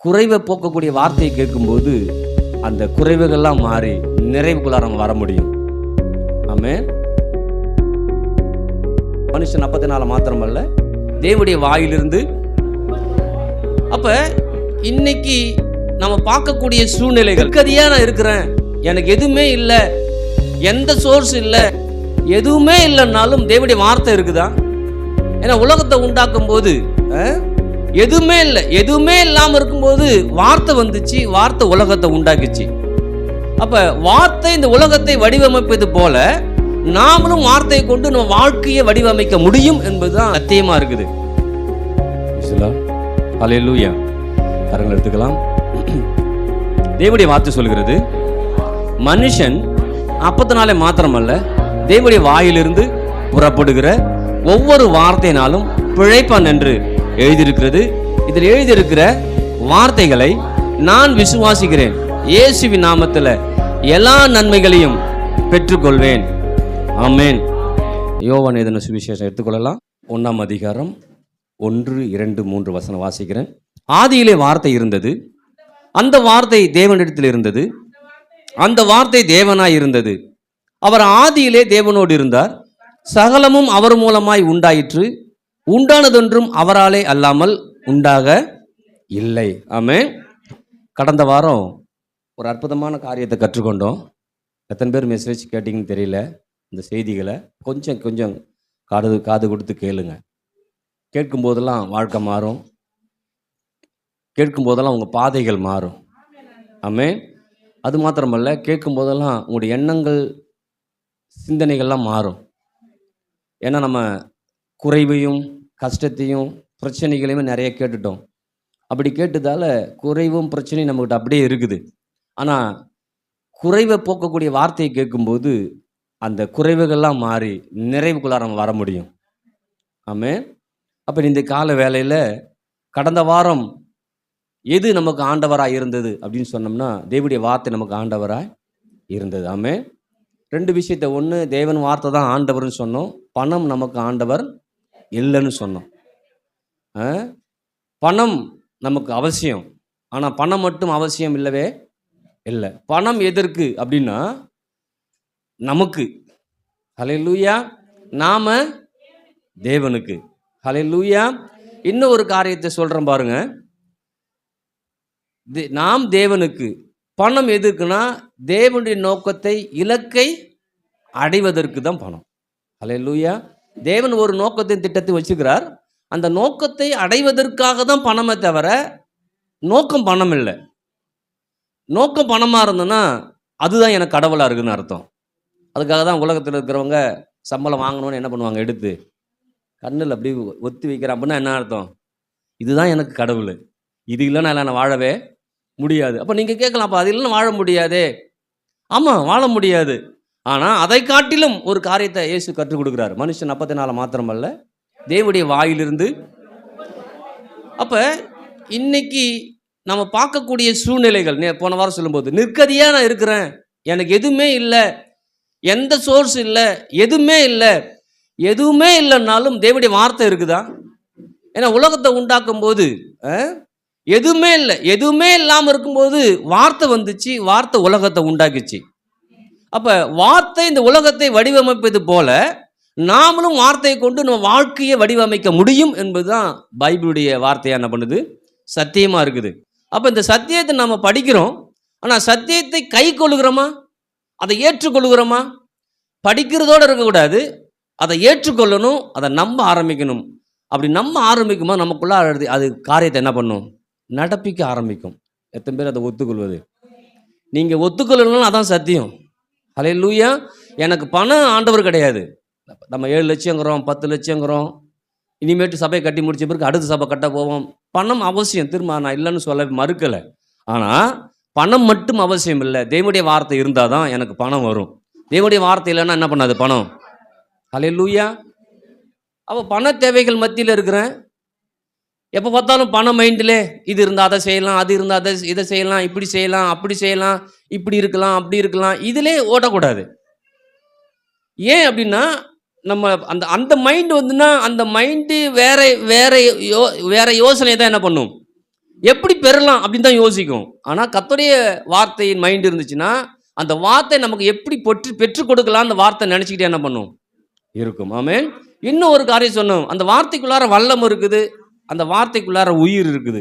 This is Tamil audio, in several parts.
குறைவை போக்கக்கூடிய வார்த்தையை கேட்கும்போது அந்த குறைவுகள்லாம் மாறி நிறைவுக்குள்ளார நம்ம வர முடியும். ஆமென். மனுஷன் அப்பத்தினால மாத்திரமல்ல, தேவனுடைய வாயிலிருந்து. அப்ப இன்னைக்கு நம்ம பார்க்கக்கூடிய சூழ்நிலைகள், கதியா நான் இருக்கிறேன், எனக்கு எதுவுமே இல்லை, எந்த சோர்ஸ் இல்லை, எதுவுமே இல்லைன்னாலும் தேவனுடைய வார்த்தை இருக்குதா? ஏன்னா உலகத்தை உண்டாக்கும் போது எதுவுமே இல்லை, எதுவுமே இல்லாமல் இருக்கும்போது வார்த்தை வந்துச்சு, வார்த்தை உலகத்தை உண்டாக்குச்சு. அப்ப வார்த்தை இந்த உலகத்தை வடிவமைப்பது போல நாமளும் வார்த்தையை கொண்டு நம்ம வாழ்க்கையை வடிவமைக்க முடியும் என்பதுதான் சத்தியமா இருக்குது. ஹல்லேலூயா. கரங்கள் எடுத்துக்கலாம். தேவனுடைய வார்த்தை சொல்கிறது, மனுஷன் அப்பத்தினாலே மாத்திரமல்ல, தேவனுடைய வாயிலிருந்து புறப்படுகிற ஒவ்வொரு வார்த்தையினாலும் பிழைப்பான் என்று எழுதியிருக்கிறது. இதில் எழுதியிருக்கிற வார்த்தைகளை நான் விசுவாசிக்கிறேன், இயேசுவின் நாமத்தில் எல்லா நன்மைகளையும் பெற்றுக்கொள்வேன். ஆமென். யோவான் எழுதின சுவிசேஷம் எடுத்துக்கொள்ளலாம். 1ஆம் அதிகாரம் 1, 2, 3 வசனம் வாசிக்கிறேன். ஆதியிலே வார்த்தை இருந்தது, அந்த வார்த்தை தேவனிடத்தில் இருந்தது, அந்த வார்த்தை தேவனாய் இருந்தது, அவர் ஆதியிலே தேவனோடு இருந்தார், சகலமும் அவர் மூலமாய் உண்டாயிற்று, உண்டானதொன்றும் அவராலே அல்லாமல் உண்டாக இல்லை. ஆமென். கடந்த வாரம் ஒரு அற்புதமான காரியத்தை கற்றுக்கொண்டோம். எத்தனை பேர் மெசேஜ் கேட்டிங்கன்னு தெரியல. இந்த செய்திகளை கொஞ்சம் காது கொடுத்து கேளுங்க. கேட்கும் போதெல்லாம் வாழ்க்கை மாறும், கேட்கும் போதெல்லாம் உங்கள் பாதைகள் மாறும். ஆமென். அது மாத்திரமல்ல, கேட்கும் போதெல்லாம் உங்களுடைய எண்ணங்கள், சிந்தனைகள்லாம் மாறும். ஏன்னா நம்ம குறைவையும் கஷ்டத்தையும் பிரச்சனைகளையுமே நிறைய கேட்டுட்டோம். அப்படி கேட்டதால குறைவும் பிரச்சனையும் நம்மகிட்ட அப்படியே இருக்குது. ஆனால் குறைவை போக்கக்கூடிய வார்த்தையை கேட்கும்போது அந்த குறைவுகள்லாம் மாறி நிறைவுக்குள்ளார நம்ம வர முடியும். ஆமென். அப்போ இந்த கால வேளையில் கடந்த வாரம் எது நமக்கு ஆண்டவராக இருந்தது அப்படின்னு சொன்னோம்னா, தேவனுடைய வார்த்தை நமக்கு ஆண்டவராக இருந்தது. ஆமென். 2 விஷயத்தை, ஒன்று தேவன் வார்த்தை தான் ஆண்டவர்னு சொன்னோம், பணம் நமக்கு ஆண்டவர் இல்லைன்னு சொன்னோம். பணம் நமக்கு அவசியம், ஆனால் பணம் மட்டும் அவசியம் இல்லவே இல்லை. பணம் எதற்கு அப்படின்னா நமக்கு. ஹல்லேலூயா. நாம தேவனுக்கு. ஹல்லேலூயா. இன்னும் ஒரு காரியத்தை சொல்றேன் பாருங்க, நாம் தேவனுக்கு, பணம் எதுக்குன்னா தேவனுடைய நோக்கத்தை, இலக்கை அடைவதற்கு தான் பணம். ஹல்லேலூயா. தேவன் ஒரு நோக்கத்தை, திட்டத்தை வச்சுக்கிறார், அந்த நோக்கத்தை அடைவதற்காக தான் பணமே தவிர நோக்கம் பணம் இல்லை. நோக்கம் பணமாக இருந்ததுன்னா அதுதான் எனக்கு கடவுளாக இருக்குன்னு அர்த்தம். அதுக்காக தான் உலகத்தில் இருக்கிறவங்க சம்பளம் வாங்கணும்னு என்ன பண்ணுவாங்க, எடுத்து கண்ணில் அப்படி ஒத்தி வைக்கிறேன். அப்படின்னா என்ன அர்த்தம்? இதுதான் எனக்கு கடவுள், இது இல்லைன்னா இல்லை நான் வாழவே முடியாது. அப்போ நீங்கள் கேட்கலாம், அப்போ அது இல்லைன்னா வாழ முடியாதே. ஆமாம், வாழ முடியாது. ஆனால் அதை காட்டிலும் ஒரு காரியத்தை இயேசு கற்றுக் கொடுக்குறாரு. மனுஷன் அப்பத்தினால மாத்திரமல்ல, தேவனுடைய வாயிலிருந்து. அப்போ இன்னைக்கு நம்ம பார்க்கக்கூடிய சூழ்நிலைகள், போன வாரம் சொல்லும்போது, நிற்கதியாக நான் இருக்கிறேன், எனக்கு எதுவுமே இல்லை, எந்த சோர்ஸ் இல்லை, எதுவுமே இல்லை, எதுவுமே இல்லைன்னாலும் தேவனுடைய வார்த்தை இருக்குதா? ஏன்னா உலகத்தை உண்டாக்கும் போது எதுவுமே இல்லை, எதுவுமே இல்லாமல் இருக்கும்போது வார்த்தை வந்துச்சு, வார்த்தை உலகத்தை உண்டாக்குச்சு. அப்போ வார்த்தை இந்த உலகத்தை வடிவமைப்பது போல நாமளும் வார்த்தையை கொண்டு நம்ம வாழ்க்கையை வடிவமைக்க முடியும் என்பதுதான் பைபிளுடைய வார்த்தையாக என்ன பண்ணுது, சத்தியமாக இருக்குது. அப்போ இந்த சத்தியத்தை நம்ம படிக்கிறோம், ஆனால் சத்தியத்தை கை கொள்ளுகிறோமா, அதை ஏற்றுக்கொள்ளுகிறோமா? படிக்கிறதோடு இருக்கக்கூடாது, அதை ஏற்றுக்கொள்ளணும், அதை நம்ப ஆரம்பிக்கணும். அப்படி நம்ப ஆரம்பிக்கும்போது நமக்குள்ள அது காரியத்தை என்ன பண்ணும், நடப்பிக்க ஆரம்பிக்கும். எத்தனை பேர் அதை ஒத்துக்கொள்வது? நீங்கள் ஒத்துக்கொள்ளணும், அதான் சத்தியம். ஹல்லேலூயா. எனக்கு பணம் ஆண்டவர் கிடையாது. நம்ம 7 லட்சங்கிறோம், 10 லட்சங்கிறோம், இனிமேட்டு சபையை கட்டி முடிச்ச பிறகு அடுத்த சபை கட்ட போவோம். பணம் அவசியம், திரும்ப நான் இல்லைன்னு சொல்ல மறுக்கலை. ஆனால் பணம் மட்டும் அவசியம் இல்லை, தேவனுடைய வார்த்தை இருந்தால் தான் எனக்கு பணம் வரும். தேவனுடைய வார்த்தை இல்லைன்னா என்ன பண்ணாது பணம். ஹல்லேலூயா. அப்போ பண தேவைகள் மத்தியில் இருக்கிறேன், எப்போ பார்த்தாலும் பண மைண்டிலே, இது இருந்தால் அதை செய்யலாம், அது இருந்தால் அதை இதை செய்யலாம், இப்படி செய்யலாம், அப்படி செய்யலாம், இப்படி இருக்கலாம், அப்படி இருக்கலாம், இதிலே ஓடக்கூடாது. ஏன் அப்படின்னா நம்ம அந்த மைண்டு வந்துன்னா அந்த மைண்டு வேற யோசனை தான் என்ன பண்ணும், எப்படி பெறலாம் அப்படின்னு தான் யோசிக்கும். ஆனால் கர்த்தருடைய வார்த்தையின் மைண்ட் இருந்துச்சுன்னா அந்த வார்த்தை நமக்கு எப்படி பெற்றுக் கொடுக்கலாம் அந்த வார்த்தை நினச்சிக்கிட்டே என்ன பண்ணும் இருக்கும். ஆமென். இன்னும் ஒரு காரியம் சொன்னோம், அந்த வார்த்தைக்குள்ளார வல்லம் இருக்குது, அந்த வார்த்தைக்குள்ளார உயிர் இருக்குது.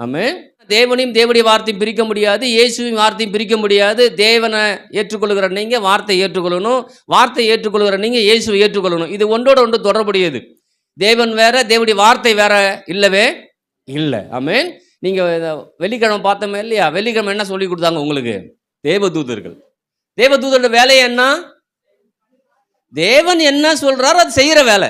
ஆமென். தேவனையும் தேவனுடைய வார்த்தையும் பிரிக்க முடியாது, இயேசுவின் வார்த்தையும் பிரிக்க முடியாது. தேவனை ஏற்றுக்கொள்கிற நீங்க வார்த்தை ஏற்றுக்கொள்ளணும், வார்த்தை ஏற்றுக்கொள்கிற நீங்க இயேசுவை ஏற்றுக்கொள்ளணும். இது ஒன்றோட ஒன்று தொடர்புடையது. தேவன் வேற, தேவனுடைய வார்த்தை வேற இல்லவே இல்லை. ஆமென். நீங்க வெள்ளிக்கிழமை பார்த்தோமே இல்லையா, வெள்ளிக்கிழமை என்ன சொல்லி கொடுத்தாங்க உங்களுக்கு? தேவதூதர்கள். தேவதூதரோட வேலை என்ன? தேவன் என்ன சொல்றாரோ அது செய்யற வேலை.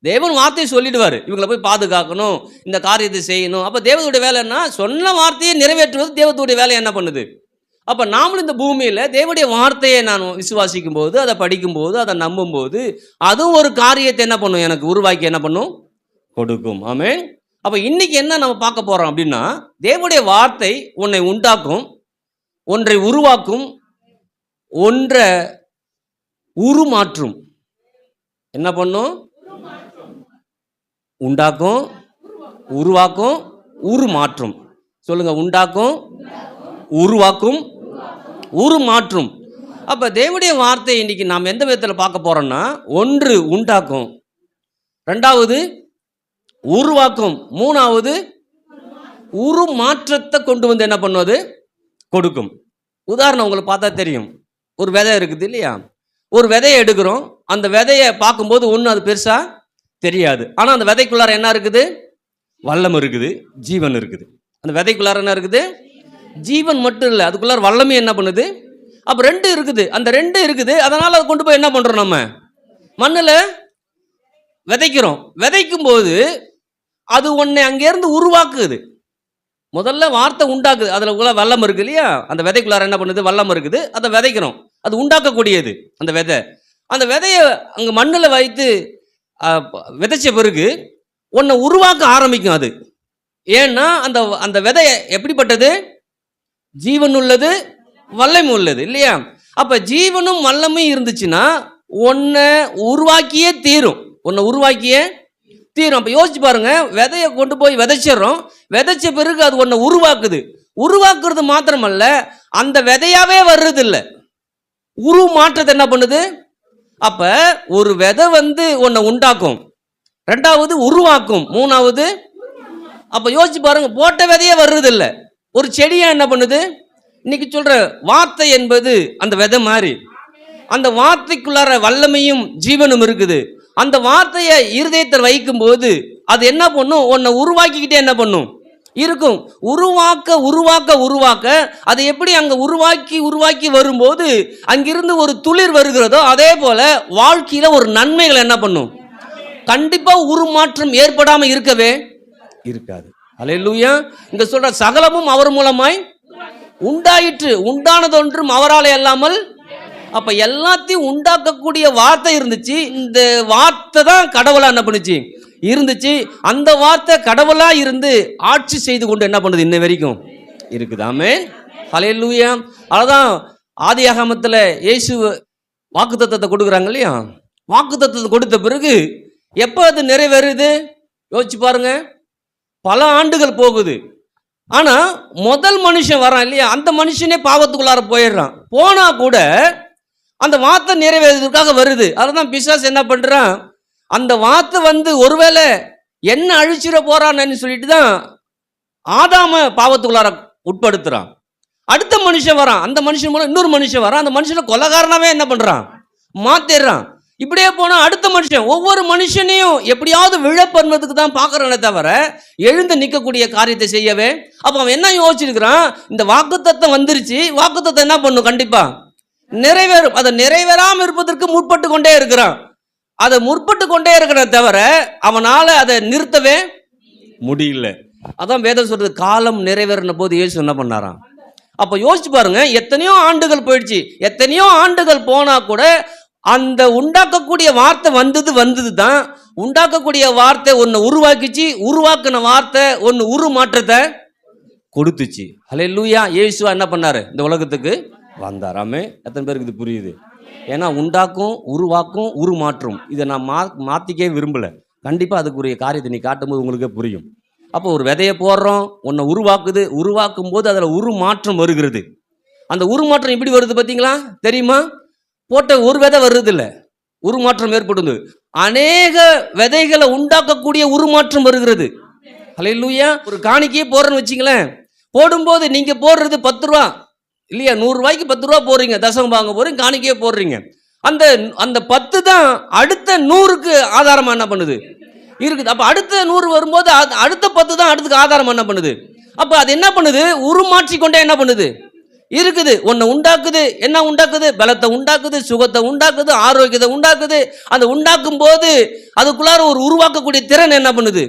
தேவன் வார்த்தையை சொல்லிடுவாரு, இவங்களை போய் பாதுகாக்கணும், இந்த காரியத்தை செய்யணும். அப்ப தேவனுடைய வேலை என்ன? சொன்ன வார்த்தையை நிறைவேற்றுவது தேவனுடைய வேலை என்ன பண்ணுது? அப்ப நாமளும் இந்த பூமியில தேவனுடைய வார்த்தையை நான் விசுவாசிக்கும் போது, அதை படிக்கும் போது, அதை நம்பும் போது, அதுவும் ஒரு காரியத்தை என்ன பண்ணும்? எனக்கு உருவாக்கி என்ன பண்ணும்? கொடுக்கும். ஆமென். அப்ப இன்னைக்கு என்ன நம்ம பார்க்க போறோம் அப்படின்னா, தேவனுடைய வார்த்தை உன்னை உண்டாக்கும், ஒன்றை உருவாக்கும், ஒன்றை உருமாற்றும். என்ன பண்ணும்? உண்டாக்கும், உருவாக்கும், உருமாற்றும். சொல்லுங்க, உண்டாக்கும், உருவாக்கும், உருமாற்றும். அப்ப தேவனுடைய வார்த்தை இன்னைக்கு நாம் எந்த விதத்தில் பார்க்க போறோம்னா, ஒன்று உண்டாக்கும், ரெண்டாவது உருவாக்கும், மூணாவது உருமாற்றத்தை கொண்டு வந்து என்ன பண்ணுவது? கொடுக்கும். உதாரணம் உங்களுக்கு பார்த்தா தெரியும், ஒரு விதை இருக்குது இல்லையா, ஒரு விதையை எடுக்கிறோம், அந்த விதையை பார்க்கும்போது ஒன்றும் அது பெருசா தெரியாது. ஆனால் அந்த விதைக்குள்ளார என்ன இருக்குது? வல்லம் இருக்குது, ஜீவன் இருக்குது. அந்த விதைக்குள்ளார என்ன இருக்குது? ஜீவன் மட்டும் இல்லை, அதுக்குள்ளார வல்லமே என்ன பண்ணுது? அப்போ ரெண்டு இருக்குது, அந்த ரெண்டு இருக்குது. அதனால் அதை கொண்டு போய் என்ன பண்ணுறோம்? நம்ம மண்ணில் விதைக்கிறோம். விதைக்கும் போது அது ஒன்றை அங்கேருந்து உருவாக்குது. முதல்ல வார்த்தை உண்டாக்குது, அதில் உள்ள வல்லம் இருக்கு இல்லையா, அந்த விதைக்குள்ளார என்ன பண்ணுது? வல்லம் இருக்குது, அதை விதைக்கிறோம், அது உண்டாக்கக்கூடியது அந்த விதை. அந்த விதையை அங்கே மண்ணில் வைத்து விதைச்ச பிறகு ஒன்றை உருவாக்க ஆரம்பிக்கும் அது. ஏன்னா அந்த அந்த விதை எப்படிப்பட்டது? ஜீவன் உள்ளது, வல்லமை உள்ளது இல்லையா? அப்போ ஜீவனும் வல்லமையும் இருந்துச்சுன்னா ஒன்றை உருவாக்கியே தீரும், ஒன்றை உருவாக்கியே தீரும். அப்போ யோசிச்சு பாருங்க, விதையை கொண்டு போய் விதைச்சிடறோம், விதைச்ச பிறகு அது ஒன்றை உருவாக்குது. உருவாக்குறது மாத்திரமல்ல, அந்த விதையாவே வர்றது இல்லை, உருமாற்றத்தை என்ன பண்ணுது? அப்ப ஒரு விதை ஒன்றை உண்டாக்கும், ரெண்டாவது உருவாக்கும், மூணாவது. அப்ப யோசிச்சு பாருங்க, போட்ட விதையே வர்றது இல்லை, ஒரு செடியா என்ன பண்ணுது? இன்னைக்கு சொல்ற வார்த்தை என்பது அந்த விதை மாதிரி. அந்த வார்த்தைக்குள்ளார வல்லமையும் ஜீவனும் இருக்குது. அந்த வார்த்தையை இருதயத்தில் வைக்கும் போது அது என்ன பண்ணும்? ஒன்னை உருவாக்கிக்கிட்டே என்ன பண்ணும்? இருக்கும். உருவாக்க உருவாக்க உருவாக்க அது எப்படி அங்க உருவாக்கி உருவாக்கி வரும்போது அங்கிருந்து ஒரு துளிர் வருகிறதோ அதே போல வாழ்க்கையில ஒரு நன்மைகள் என்ன பண்ணும்? கண்டிப்பா உருமாற்றம் ஏற்படாம இருக்கவே இருக்காது. அல்லேலூயா. இங்க சொல்ற சகலமும் அவர் மூலமாய் உண்டாயிற்று, உண்டானதொன்றும் அவராலே அல்லாமல். அப்ப எல்லாத்தையும் உண்டாக்கக்கூடிய வார்த்தை இருந்துச்சு, இந்த வார்த்தை தான் கடவுளா என்ன பண்ணுச்சு? இருந்துச்சு. அந்த வார்த்தை கடவுளா இருந்து ஆட்சி செய்து கொண்டு என்ன பண்ணுது? இன்ன வரைக்கும் இருக்குது. ஆமென். ஹல்லேலூயா. அதான் ஆதியாகமத்தில் இயேசு வாக்குத்தத்தத்தை கொடுக்குறாங்க இல்லையா, வாக்குத்தத்தத்தை கொடுத்த பிறகு எப்போ அது நிறைவேறுது? யோசிச்சு பாருங்க, பல ஆண்டுகள் போகுது. ஆனா முதல் மனுஷன் வரான் இல்லையா, அந்த மனுஷனே பாவத்துக்குள்ளார போயிடுறான். போனா கூட அந்த வார்த்தை நிறைவேறதுக்காக வருது. அதுதான் பிசாசு என்ன பண்றான்? அந்த வார்த்தை ஒருவேளை என்ன அழிச்சிட போறான்னு சொல்லிட்டு தான் ஆதாம பாவத்துக்குள்ளார உட்படுத்துறான். அடுத்த மனுஷன் வரான், அந்த மனுஷன் மூலம் இன்னொரு மனுஷன் வரான், அந்த மனுஷனை கொலைகாரனாவே என்ன பண்றான்? மாத்திடுறான். இப்படியே போனா அடுத்த மனுஷன், ஒவ்வொரு மனுஷனையும் எப்படியாவது விழ பண்ணுறதுக்கு தான் பார்க்கறானே தவிர எழுந்து நிற்கக்கூடிய காரியத்தை செய்யவே. அப்போ அவன் என்ன யோசிச்சிருக்கிறான்? இந்த வாக்குத்தத்தம் வந்துருச்சு, வாக்குத்தத்தம் என்ன பண்ணும்? கண்டிப்பா நிறைவேறும். அதை நிறைவேறாம இருப்பதற்கு முற்பட்டு கொண்டே இருக்கிறான். அதை முற்பட்டு கொண்டே இருக்கிற தவிர அவனால அதை நிறுத்தவே முடியல. அதான் வேதம் சொல்றது, காலம் நிறைவேறின போது இயேசு என்ன பண்ணாராம்? அப்ப யோசிச்சு பாருங்க, எத்தனையோ ஆண்டுகள் போயிடுச்சு. எத்தனையோ ஆண்டுகள் போனா கூட அந்த உண்டாக்கக்கூடிய வார்த்தை வந்தது தான். உண்டாக்கக்கூடிய வார்த்தை ஒன்னு உருவாக்கிச்சு, உருவாக்கின வார்த்தை ஒன்னு உருமாற்றத்தை கொடுத்துச்சு. ஹல்லேலூயா. இயேசுவா என்ன பண்ணாரு? இந்த உலகத்துக்கு வந்தாராமே. எத்தனை பேருக்கு இது புரியுது? ஏன்னா உண்டாக்கும், உருவாக்கும், உருமாற்றும், இதை நான் மாற்றிக்கவே விரும்பலை. கண்டிப்பாக அதுக்குரிய காரியத்தை நீ காட்டும் போது உங்களுக்கே புரியும். அப்போ ஒரு விதையை போடுறோம், ஒன்றை உருவாக்குது, உருவாக்கும் போது அதில் உருமாற்றம் வருகிறது. அந்த உருமாற்றம் எப்படி வருது பார்த்தீங்களா? தெரியுமா? போட்ட ஒரு விதை வருது இல்லை, உருமாற்றம் ஏற்படுது. அநேக விதைகளை உண்டாக்கக்கூடிய உருமாற்றம் வருகிறது. ஹல்லேலூயா. ஒரு காணிக்கையே போடுறேன்னு வச்சுங்களேன், போடும்போது நீங்கள் போடுறது 10 ரூபா இல்லையா, 100 ரூபாய்க்கு 10 ரூபா போடுறீங்க, தசமம் வாங்க போகிறீங்க, காணிக்கையே போடுறீங்க. அந்த அந்த 10 தான் அடுத்த 100க்கு ஆதாரமாக என்ன பண்ணுது இருக்குது. அப்போ அடுத்த 100 வரும்போது அடுத்த 10 தான் அடுத்துக்கு ஆதாரம் என்ன பண்ணுது. அப்போ அது என்ன பண்ணுது, உருமாற்றி கொண்டே என்ன பண்ணுது இருக்குது. ஒன்று உண்டாக்குது, என்ன உண்டாக்குது, பலத்தை உண்டாக்குது, சுகத்தை உண்டாக்குது, ஆரோக்கியத்தை உண்டாக்குது. அந்த உண்டாக்கும் போது அதுக்குள்ளார ஒரு உருவாக்கக்கூடிய திறன் என்ன பண்ணுது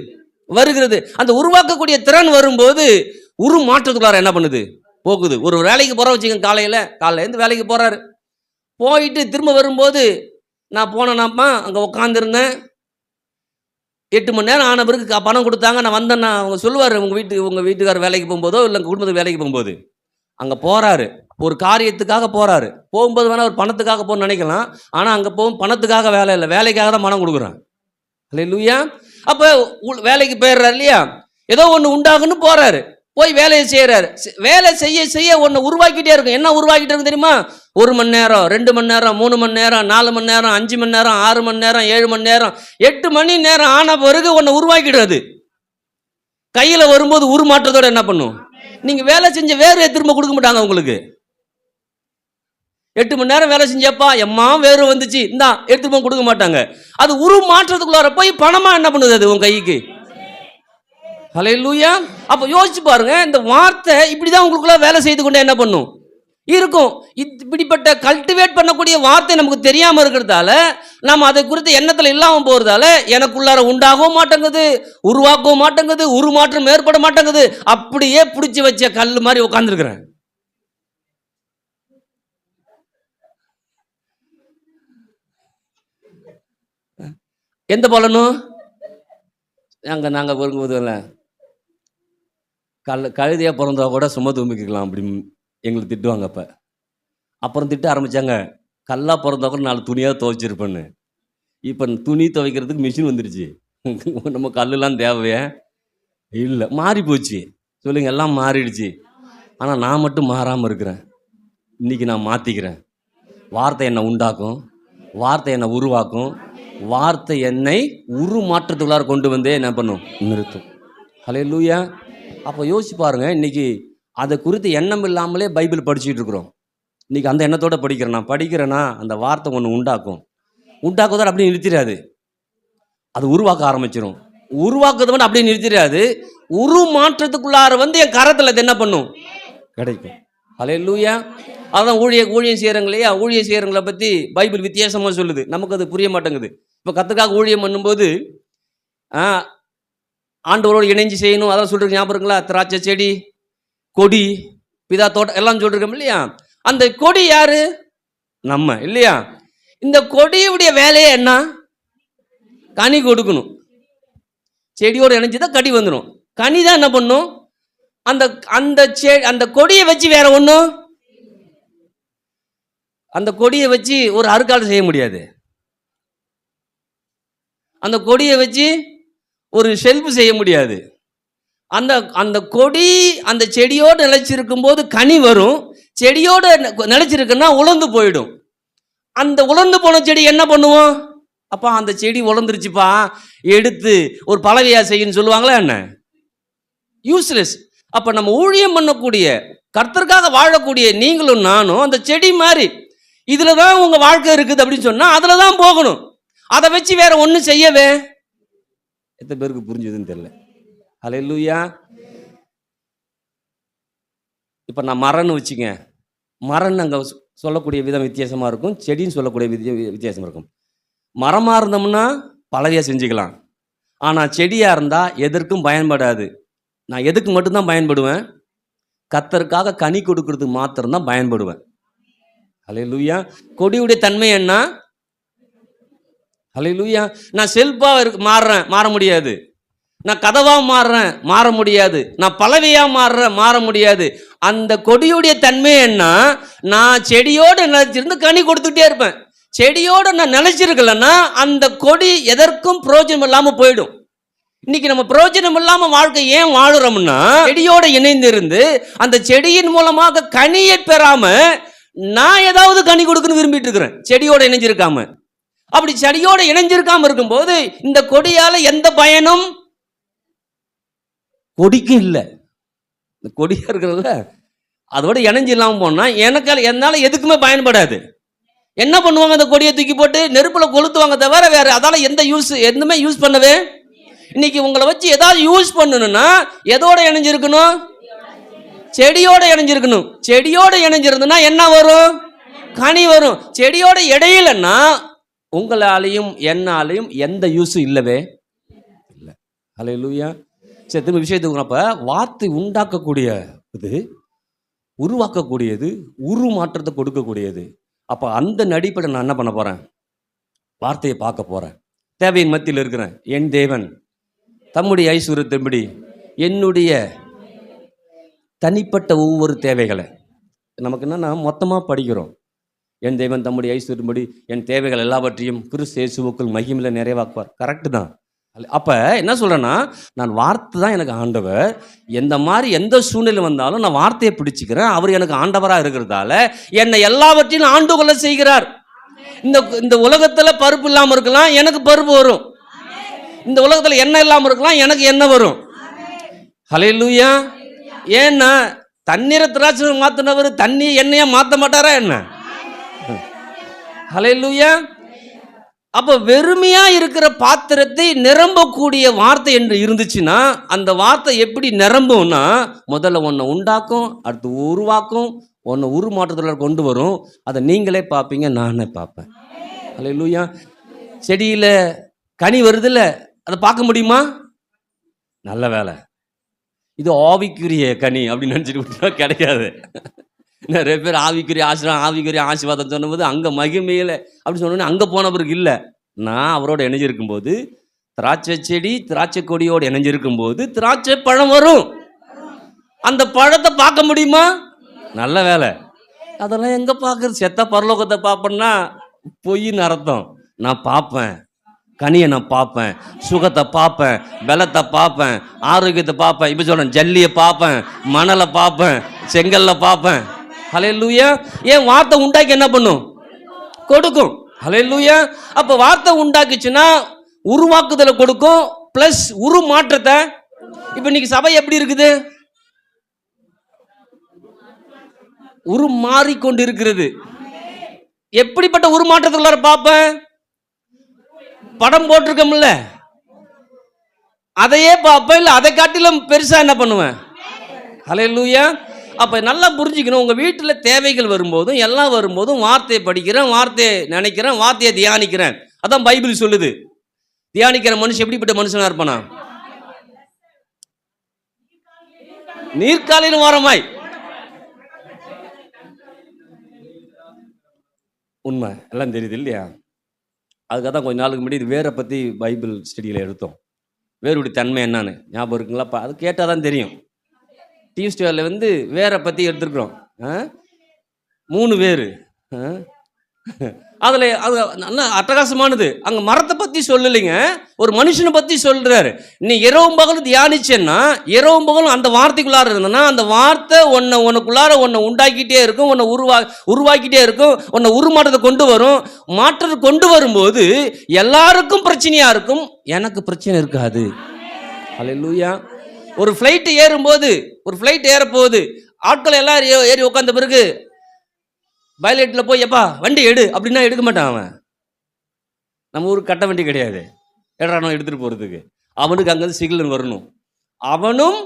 வருகிறது. அந்த உருவாக்கக்கூடிய திறன் வரும்போது உருமாற்றத்துக்குள்ளார என்ன பண்ணுது போகுது. ஒரு வேலைக்கு போகிற வச்சுக்கோங்க, காலையிலேருந்து வேலைக்கு போகிறாரு, போயிட்டு திரும்ப வரும்போது நான் போனேனாப்பா, அங்கே உட்காந்துருந்தேன், 8 மணி நேரம் ஆன பிறகு பணம் கொடுத்தாங்க, நான் வந்தேன்னா அவங்க சொல்லுவார், உங்கள் வீட்டுக்காரர் வேலைக்கு போகும்போதோ இல்லை குடும்பத்துக்கு வேலைக்கு போகும்போது அங்கே போகிறாரு, ஒரு காரியத்துக்காக போகிறாரு, போகும்போது வேணால் ஒரு பணத்துக்காக போகணும்னு நினைக்கலாம், ஆனால் அங்கே போகும் பணத்துக்காக வேலை இல்லை, வேலைக்காக தான் பணம் கொடுக்குறான். அல்லேலூயா. அப்போ வேலைக்கு போயிடுறாரு இல்லையா, ஏதோ ஒன்று உண்டாகுன்னு போகிறாரு, போய் வேலையை செய்கிறாரு. வேலை செய்ய செய்ய ஒன்று உருவாக்கிட்டே இருக்கும். என்ன உருவாக்கிட்டே இருக்கும் தெரியுமா? 1 மணி நேரம், 2 மணி நேரம், 3 மணி நேரம், 4 மணி நேரம், 5 மணி நேரம், 6 மணி நேரம், 7 மணி நேரம், 8 மணி நேரம் ஆன பிறகு ஒன்று உருவாக்கிடுறது. கையில் வரும்போது உருமாற்றத்தோடு என்ன பண்ணும், நீங்கள் வேலை செஞ்ச வேறு திரும்ப கொடுக்க மாட்டாங்க உங்களுக்கு. 8 மணி நேரம் வேலை செஞ்சப்பா எம்மா வேறு வந்துச்சு, இந்தா எடுத்துப்போ கொடுக்க மாட்டாங்க. அது உருமாற்றத்துக்குள்ளார போய் பணமாக என்ன பண்ணுது அது உன் கைக்கு. ஹல்லேலூயா. அப்போ யோசிச்சு பாருங்க, இந்த வார்த்தை இப்படிதான் உங்களுக்குள்ள வேலை செய்து கொண்டே என்ன பண்ணும் இருக்கும். இப்படிப்பட்ட கல்டிவேட் பண்ணக்கூடிய வார்த்தை நமக்கு தெரியாமல் இருக்கிறதால, நம்ம அதை குறித்து எண்ணத்தில் இல்லாமல் போகிறதால எனக்குள்ளார உண்டாகவும் மாட்டேங்குது, உருவாக்கவும் மாட்டேங்குது, உருமாற்றம் ஏற்பட மாட்டேங்குது. அப்படியே பிடிச்சி வச்ச கல் மாதிரி உட்காந்துருக்கிறேன். எந்த பலனும் நாங்கள் வரும்போது கழுதியாக பிறந்தா கூட சும்மா தூமிக்கலாம் அப்படின்னு எங்களுக்கு திட்டுவாங்க. அப்புறம் திட்ட ஆரம்பித்தாங்க, கல்லாக பிறந்தா கூட 4 துணியாக துவைச்சிருப்பேன்னு. இப்போ துணி துவைக்கிறதுக்கு மிஷின் வந்துருச்சு, நம்ம கல்லுலாம் தேவையே இல்லை, மாறி போச்சு. சொல்லுங்க, எல்லாம் மாறிடுச்சு. ஆனால் நான் மட்டும் மாறாமல் இருக்கிறேன். இன்றைக்கி நான் மாற்றிக்கிறேன். வார்த்தை என்னை உண்டாக்கும், வார்த்தை என்னை உருவாக்கும், வார்த்தை என்னை உருமாற்றத்துக்குள்ளார கொண்டு வந்தே என்ன பண்ணும், நிறுத்தும். ஹல்லேலூயா. அப்போ யோசிச்சு பாருங்க, இன்னைக்கு அதை குறித்து எண்ணம் இல்லாமலே பைபிள் படிச்சுட்டு இருக்கிறோம். இன்னைக்கு அந்த எண்ணத்தோடு படிக்கிறேன்னா அந்த வார்த்தை ஒன்று உண்டாக்குவதால் அப்படியே நிறுத்திடாது, அது உருவாக்க ஆரம்பிச்சிடும். உருவாக்குறது அப்படியே நிறுத்திடாது, உருமாற்றத்துக்குள்ளார என் கரத்தில் அது என்ன பண்ணும், கிடைக்கும். ஹல்லேலூயா. அதான் ஊழியம் செய்கிறங்க இல்லையா, ஊழியம் செய்கிறவங்களை பற்றி பைபிள் வித்தியாசமாக சொல்லுது, நமக்கு அது புரிய மாட்டேங்குது. இப்போ கத்துக்காக ஊழியம் பண்ணும்போது ஆண்டவரோடு இணைஞ்சு செய்யணும், அதான் சொல்லிருக்கு, ஞாபகம் இருக்குங்களா? திராட்சை செடி, கொடி, பிதா தோட்டம் எல்லாம் சொல்லிருக்கோம் இல்லையா. அந்த கொடி யாரு, நம்ம இல்லையா. இந்த கொடியுடைய வேலையே என்ன, கனி கொடுக்கணும். செடியோடு இணைஞ்சுதான் கடி வந்துடும். கனி தான் என்ன பண்ணும், அந்த கொடியை வச்சு வேற ஒன்றும், அந்த கொடியை வச்சு ஒரு அறுக்கால் செய்ய முடியாது, அந்த கொடியை வச்சு ஒரு ஷெல்ஃப் செய்ய முடியாது. அந்த கொடி அந்த செடியோடு நிலைச்சிருக்கும் போது கனி வரும், செடியோடு நிலைச்சிருக்குன்னா உலர்ந்து போயிடும். அந்த உலர்ந்து போன செடி என்ன பண்ணுவோம், அப்பா அந்த செடி உலர்ந்துருச்சுப்பா, எடுத்து ஒரு பலகையா செய்யன்னு சொல்லுவாங்களா என்ன, யூஸ்லெஸ். அப்போ நம்ம ஊழியம் பண்ணக்கூடிய கர்த்தருக்காக வாழக்கூடிய நீங்களும் நானும் அந்த செடி மாதிரி, இதில் தான் உங்கள் வாழ்க்கை இருக்குது அப்படின்னு சொன்னால் அதில் தான் போகணும். அதை வச்சு வேற ஒன்றும் செய்யவே எத்தனை பேருக்கு புரிஞ்சுதுன்னு தெரியல. ஹல்லேலூயா. இப்போ நான் மரம்னு வச்சுங்க, மரம்னு அங்கே சொல்லக்கூடிய விதம் வித்தியாசமாக இருக்கும், செடின்னு சொல்லக்கூடிய வித்தியாசமாக இருக்கும். மரமாக இருந்தோம்னா பலவையாக செஞ்சுக்கலாம், ஆனால் செடியாக இருந்தால் எதற்கும் பயன்படாது. நான் எதுக்கு மட்டும்தான் பயன்படுவேன், கர்த்தருக்காக கனி கொடுக்கறதுக்கு மாத்திரம்தான் பயன்படுவேன். ஹல்லேலூயா. கொடியுடைய தன்மை என்ன, ஹல்லேலூயா. நான் செல்ஃபாக மாற முடியாது, நான் கதவாக மாற முடியாது, நான் பலவையாக மாற முடியாது. அந்த கொடியுடைய தன்மை என்ன, நான் செடியோடு நிலைச்சிருந்து கனி கொடுத்துட்டே இருப்பேன். செடியோடு நான் நிலைச்சிருக்கலன்னா அந்த கொடி எதற்கும் பிரயோஜனம் இல்லாமல் போயிடும். இன்னைக்கு நம்ம பிரயோஜனம் இல்லாம வாழ்க்கை ஏன் வாழுறோம்னா, செடியோட இணைந்து இருந்து அந்த செடியின் மூலமாக கனியை பெறாம நான் ஏதாவது கனி கொடுக்கணும்னு விரும்பிட்டு இருக்கிறேன், செடியோட இணைஞ்சிருக்காம. அப்படி செடியோட இணைஞ்சிருக்காம இருக்கும்போது இந்த கொடியால எந்த பயனும் கொடிக்கும் இல்லை. இந்த கொடியா இருக்கிறதுல அதோட இணைஞ்சு இல்லாம போனா என்னால எதுக்குமே பயன்படாது. என்ன பண்ணுவாங்க, அந்த கொடியை தூக்கி போட்டு நெருப்புல கொளுத்துவாங்க தவிர வேற அதால எந்த எதுவுமே யூஸ் பண்ணவே. இன்னைக்கு உங்களை வச்சு ஏதாவது யூஸ் பண்ணணும்னா எதோட இணைஞ்சிருக்கணும், செடியோட இணைஞ்சிருக்கணும். செடியோட இணைஞ்சிருந்தா என்ன வரும், கனி வரும். செடியோட இடையிலன்னா உங்களாலையும் என்னாலையும் எந்த யூஸும் இல்லவே இல்லை. ஹல்லேலூயா. சரி, திரும்ப விஷயத்துக்கு அப்ப வார்த்தை உண்டாக்கக்கூடிய இது, உருவாக்கக்கூடியது, மாற்றத்தை கொடுக்கக்கூடியது. அப்ப அந்த அடிப்படை நான் என்ன பண்ண போறேன், வார்த்தையை பார்க்க போறேன். தேவையின் மத்தியில் இருக்கிறேன். என் தேவன் தம்முடைய ஐஸ்வர்யத்தின்படி என்னுடைய தனிப்பட்ட ஒவ்வொரு தேவைகளை, நமக்கு என்னன்னா மொத்தமாக படிக்கிறோம். என் தேவன் தம்முடைய ஐஸ்வர்யத்தின்படி என் தேவைகள் எல்லாவற்றையும் கிறிஸ்து இயேசுவுக்குள் மகிமையில் நிறைவாக்குவார். கரெக்டு தான். அப்போ என்ன சொல்கிறேன்னா, நான் வார்த்தை தான் எனக்கு ஆண்டவர். எந்த மாதிரி எந்த சூழ்நிலை வந்தாலும் நான் வார்த்தையை பிடிச்சிக்கிறேன். அவர் எனக்கு ஆண்டவராக இருக்கிறதால என்னை எல்லாவற்றையும் ஆண்டு கொள்ள செய்கிறார். இந்த உலகத்தில் பருப்பு இல்லாமல் இருக்கலாம், எனக்கு பருப்பு வரும். இந்த உலகத்தில் எண்ணெய் இல்லாமல் இருக்கலாம், எனக்கு எண்ணெய் வரும். ஹல்லேலூயா. ஏன்னா தண்ணீரை திராட்சை மாற்றினவர் தண்ணி எண்ணெயா மாற்ற மாட்டாரா என்ன? ஹல்லேலூயா. அப்போ வெறுமையா இருக்கிற பாத்திரத்தை நிரம்பக்கூடிய வார்த்தை என்று இருந்துச்சுன்னா, அந்த வார்த்தை எப்படி நிரம்பும்னா, முதல்ல ஒன்றை உண்டாக்கும், அடுத்து உருவாக்கும், ஒன்றை உருமாற்றத்தில் கொண்டு வரும். அதை நீங்களே பார்ப்பீங்க, நானே பார்ப்பேன். ஹல்லேலூயா. செடியில் கனி வருதுல்ல, அதை பார்க்க முடியுமா? நல்ல வேலை. இது ஆவிக்குரிய கனி அப்படின்னு நினச்சிட்டு விட்டா கிடைக்காது. நிறைய பேர் ஆவிக்குரிய ஆசீர்வாதம் சொன்னபோது அங்கே மகிமையில் அப்படி சொன்னோன்னே அங்கே போனவருக்கு இல்லை. நான் அவரோட இணைஞ்சிருக்கும் போது, திராட்சை செடி திராட்சை கொடியோடு இணைஞ்சிருக்கும் போது திராட்சை பழம் வரும். அந்த பழத்தை பார்க்க முடியுமா? நல்ல வேலை. அதெல்லாம் எங்கே பார்க்குறது? செத்த பரலோகத்தை பார்ப்பேன்னா பொய்ன்னு அர்த்தம். நான் பார்ப்பேன், கனியை நான் பார்ப்பேன், சுகத்தை பார்ப்பேன், பலத்தை பார்ப்பேன், ஆரோக்கியத்தை பார்ப்பேன். இப்போ சொல்கிறேன், ஜல்லியை பார்ப்பேன், மணலை பார்ப்பேன், செங்கல்ல பார்ப்பேன். ஹல்லேலூயா. ஏன் வார்த்தை உண்டாக்கி என்ன பண்ணும்? கொடுக்கும். ஹல்லேலூயா. அப்போ வார்த்தை உண்டாக்குச்சுன்னா உருவாக்குதலை கொடுக்கும், பிளஸ் மாற்றத்தை. இப்போ இன்னைக்கு சபை எப்படி இருக்குது? மாறிக்கொண்டு இருக்கிறது. எப்படிப்பட்ட மாற்றத்துக்குள்ளார பார்ப்பேன்? படம் போட்டிருக்கோம்ல, அதையே பார்ப்பேன். இல்லை அதை காட்டிலும் பெருசா என்ன பண்ணுவேன்? ஹல்லேலூயா. அப்போ நல்லா புரிஞ்சுக்கணும். உங்கள் வீட்டில் தேவைகள் வரும்போதும் எல்லாம் வரும்போதும் வார்த்தையை படிக்கிறேன், வார்த்தையை நினைக்கிறேன், வார்த்தையை தியானிக்கிறேன். அதான் பைபிள் சொல்லுது. தியானிக்கிற மனுஷன் எப்படிப்பட்ட மனுஷனா இருப்பானா? நீர்க்காலின் ஓரமாய். உண்மை எல்லாம் தெரியுது இல்லையா? அதுக்காக தான் கொஞ்ச நாளுக்கு முன்னாடி வேரை பற்றி பைபிள் ஸ்டடியில் எடுத்தோம். வேருடைய தன்மை என்னன்னு ஞாபகம் இருக்குங்களா? அது கேட்டால் தான் தெரியும். டியூஸ்டேல வேரை பற்றி எடுத்துருக்குறோம். 3 வேறு. அதில் அது நல்ல அட்டகாசமானது. அங்கே மரத்தை பற்றி சொல்லலைங்க, ஒரு மனுஷனை பற்றி சொல்கிறாரு. நீ இரவும் பகலும் தியானிச்சேன்னா, இரவும் பகலும் அந்த வார்த்தைக்குள்ளார இருந்தனா, அந்த வார்த்தை உனக்குள்ளார உண்டாக்கிட்டே இருக்கும், உருவாக்கிட்டே இருக்கும், உருமாற்றத்தை கொண்டு வரும். மாற்றத்தை கொண்டு வரும்போது எல்லாருக்கும் பிரச்சனையாக இருக்கும், எனக்கு பிரச்சனை இருக்காது. ஹல்லேலூயா. ஒரு ஃப்ளைட் ஏறும்போது, ஒரு ஃப்ளைட் ஏறப்போகுது, ஆட்கள் எல்லாரும் ஏறி உட்காந்த பிறகு பைலட்டில் போய் எப்பா வண்டி எடு அப்படின்னா எடுக்க மாட்டான் அவன். நம்ம ஊருக்கு கட்ட வண்டி கிடையாது, ஏறானோ எடுத்துகிட்டு போகிறதுக்கு. அவனுக்கு அங்கேருந்து சிக்னல் வரணும். அவனும்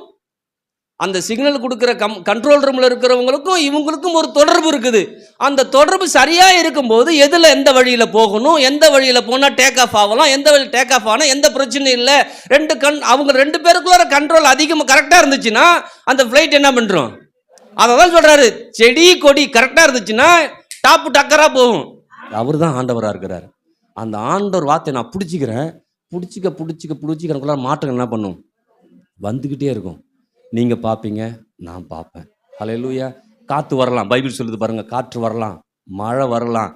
அந்த சிக்னல் கொடுக்குற கண்ட்ரோல் ரூமில் இருக்கிறவங்களுக்கும் இவங்களுக்கும் ஒரு தொடர்பு இருக்குது. அந்த தொடர்பு சரியாக இருக்கும்போது எதில் எந்த வழியில் போகணும், எந்த வழியில் போனால் டேக் ஆஃப் ஆகலாம், எந்த வழியில் டேக் ஆஃப் ஆனால் எந்த பிரச்சனையும் இல்லை. அவங்க 2 பேருக்குள்ள கண்ட்ரோல் அதிகமாக கரெக்டாக இருந்துச்சுன்னா அந்த ஃப்ளைட் என்ன பண்ணுறோம்? அதை தான் சொல்கிறாரு, செடி கொடி கரெக்டாக இருந்துச்சுன்னா டாப்பு டக்கராக போகும். அவர் தான் ஆண்டவராக இருக்கிறார். அந்த ஆண்டவர் வார்த்தை நான் பிடிச்சிக்கிறேன், பிடிச்சிக்கிறக்குள்ள மாற்றம் என்ன பண்ணும்? வந்துக்கிட்டே இருக்கும். நீங்கள் பார்ப்பீங்க, நான் பார்ப்பேன். ஹல்லேலூயா. காற்று வரலாம், பைபிள் சொல்லுது பாருங்க, காற்று வரலாம், மழை வரலாம்,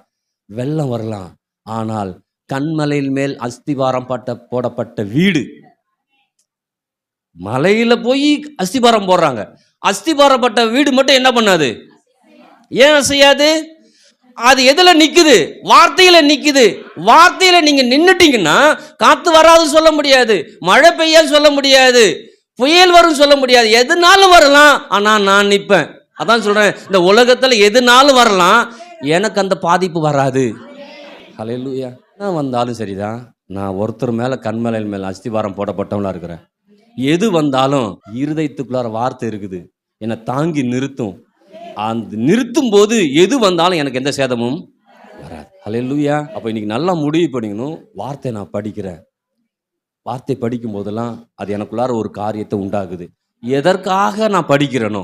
வெள்ளம் வரலாம். ஆனால் கண்மலையின் மேல் அஸ்திவாரம் போடப்பட்ட வீடு மலையில போய் அஸ்திபாரம் போடுறாங்க. அஸ்திபாரப்பட்ட வீடு மட்டும் என்ன பண்ணாது? ஏன் அசையாது? அது எதுல நிக்குது? வார்த்தையில நிக்குது. வார்த்தையில நீங்க நின்னுட்டீங்கன்னா காத்து வராதுன்னு சொல்ல முடியாது, மழை பெய்யாது சொல்ல முடியாது, புயல் வரும் சொல்ல முடியாது, எதுனாலும் வரலாம். ஆனா நான் நிப்பேன். அதான் சொல்றேன், இந்த உலகத்துல எதுனாலும் வரலாம், எனக்கு அந்த பாதிப்பு வராது. ஹல்லேலூயா. நான் வந்தாலும் சரிதான், நான் ஒருத்தர் மேல கண்மலையின் மேல அஸ்திவாரம் போடப்பட்டவங்களா இருக்கிறேன். எது வந்தாலும் இருதயத்துக்குள்ளார வார்த்தை இருக்குது, என்னை தாங்கி நிறுத்தும். அந்த நிறுத்தும் போது எது வந்தாலும் எனக்கு எந்த சேதமும் வராது. ஹல்லேலூயா. அப்போ இன்னைக்கு நல்லா முடிவு பண்ணிக்கணும், வார்த்தை நான் படிக்கிறேன். வார்த்தை படிக்கும் போதெல்லாம் அது எனக்குள்ளார ஒரு காரியத்தை உண்டாகுது. எதற்காக நான் படிக்கிறேனோ,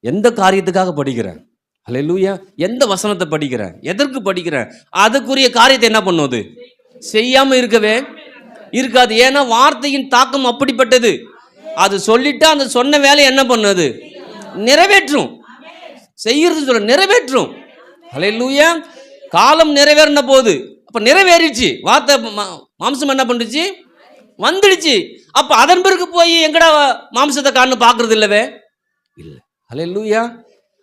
எந்த காரியத்துக்காக படிக்கிறேன், ஹல்லேலூயா, எந்த வசனத்தை படிக்கிறேன், எதற்கு படிக்கிறேன், அதுக்குரிய காரியத்தை என்ன பண்ணுவது? செய்யாம இருக்கவே இருக்காது. ஏன்னா வார்த்தையின் தாக்கம் அப்படிப்பட்டது. அது சொல்லிட்டு அந்த சொன்ன வேலை என்ன பண்ணுது? நிறைவேற்றும். செய்யறது சொல்ல நிறைவேற்றும். ஹல்லேலூயா. காலம் நிறைவேறின போது அப்ப நிறைவேறிச்சு. வார்த்தை மாம்சம் என்ன பண்ணுச்சு? வந்துடுச்சு. அப்ப அதன் பிறகு போய் எங்கடா மாம்சத்தை காணு பார்க்கறது இல்லவே இல்லை. ஹல்லேலூயா.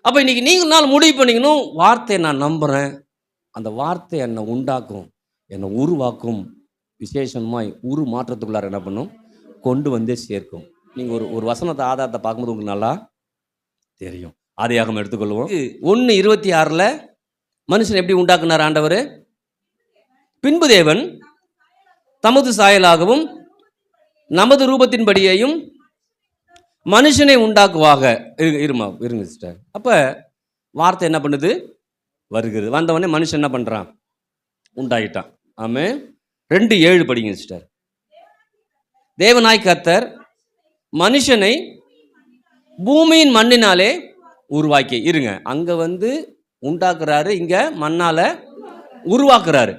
அப்ப இன்னைக்கு நீங்க நாள் முடிவு பண்ணிக்கணும், வார்த்தையை நான் நம்புறேன், அந்த வார்த்தை என்னை உண்டாக்கும், என்னை உருவாக்கும், விசேஷமாய் உரு மாற்றத்துக்குள்ளார என்ன பண்ணும்? கொண்டு வந்தே சேர்க்கும். நீங்க ஒரு வசனத்தை ஆதாரத்தை பார்க்கும்போது உங்களுக்கு நல்லா தெரியும். ஆதியாகமம் எடுத்துக்கொள்வோம். 1:26 மனுஷன் எப்படி உண்டாக்குனார் ஆண்டவர்? பின்பு தேவன் தமது சாயலாகவும் நமது ரூபத்தின்படியையும் மனுஷனை உண்டாக்குவாக. இருங்க சிஸ்டர். அப்ப வார்த்தை என்ன பண்ணுது? வருகிறது. வந்தவொடனே மனுஷன் என்ன பண்றான்? உண்டாயிட்டான். ஆமே. 2:7 படிங்க சிஸ்டர். தேவனாய் கர்த்தர் மனுஷனை பூமியின் மண்ணினாலே உருவாக்கி. இருங்க, அங்க உண்டாக்குறாரு, இங்க மண்ணால உருவாக்குறாரு.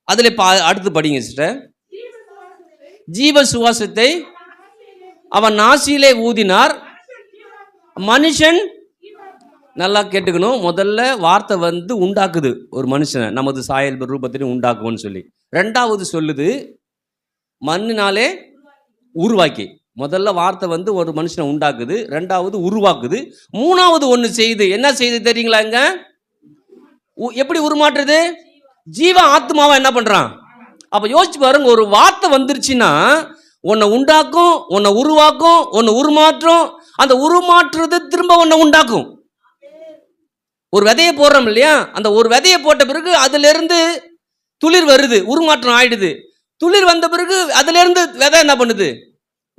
அதுல அடுத்து படிங்க சிஸ்டர். ஜீவ சுவாசத்தை அவன் நாசியிலே ஊதினார், மனுஷன். நல்லா கேட்டுக்கணும், முதல்ல வார்த்தை உண்டாக்குது ஒரு மனுஷனை, நமது சாயல் ரூபத்திலே உண்டாக்குவோன்னு சொல்லி. ரெண்டாவது சொல்லுது மண்ணினாலே உருவாக்கி. முதல்ல வார்த்தை ஒரு மனுஷனை உண்டாக்குது, ரெண்டாவது உருவாக்குது, மூணாவது ஒன்று செய்யுது. என்ன செய்யுது தெரியுங்களா? இங்க எப்படி உருமாற்றுது? ஜீவ ஆத்மாவா என்ன பண்றான்? அப்ப யோசிச்சு பாருங்க, ஒரு வார்த்தை வந்துருச்சுன்னா உன்னை உண்டாக்கும், உன்னை உருவாக்கும், உன்னை உருமாற்றும். அந்த உருமாற்றுறது திரும்ப உன்னை உண்டாக்கும். ஒரு விதையை போடுறோம் இல்லையா, அந்த ஒரு விதையை போட்ட பிறகு அதுல இருந்து துளிர் வருது, உருமாற்றம் ஆயிடுது. துளிர் வந்த பிறகு அதுல இருந்து விதை என்ன பண்ணுது?